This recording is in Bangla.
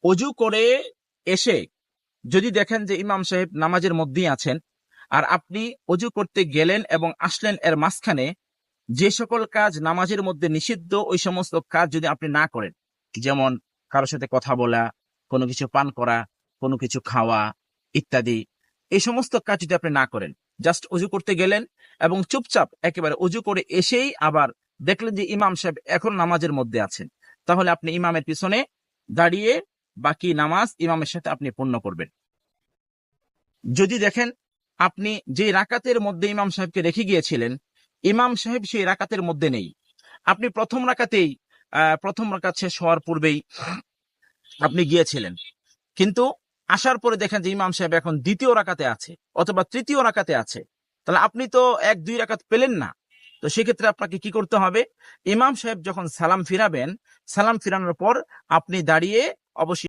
অজু করে এসে যদি দেখেন যে ইমাম সাহেব নামাজের মধ্যেই আছেন, আর আপনি অজু করতে গেলেন এবং আসলেন, এর মাঝখানে যে সকল কাজ নামাজের মধ্যে নিষিদ্ধ ওই সমস্ত কাজ যদি আপনি না করেন, যেমন কারোর সাথে কথা বলা, কোনো কিছু পান করা, কোনো কিছু খাওয়া ইত্যাদি, এই সমস্ত কাজ যদি আপনি না করেন, জাস্ট অজু করতে গেলেন এবং চুপচাপ একেবারে অজু করে এসেই আবার দেখলেন যে ইমাম সাহেব এখন নামাজের মধ্যে আছেন, তাহলে আপনি ইমামের পিছনে দাঁড়িয়ে বাকি নামাজ ইমামের সাথে আপনি পূর্ণ করবেন। যদি দেখেন আপনি যে রাকাতের মধ্যে ইমাম সাহেবকে রেখে গিয়েছিলেন, ইমাম সাহেব সেই রাকাতের মধ্যে নেই, আপনি প্রথম রাকাত শেষ হওয়ার পূর্বেই আপনি গিয়েছিলেন, কিন্তু আসার পরে দেখেন যে ইমাম সাহেব এখন দ্বিতীয় রাকাতে আছে অথবা তৃতীয় রাকাতে আছে, তাহলে আপনি তো 1-2 রাকাত পেলেন না। তো সেক্ষেত্রে আপনাকে কি করতে হবে? ইমাম সাহেব যখন সালাম ফিরাবেন, সালাম ফিরানোর পর আপনি দাঁড়িয়ে অবশ্যই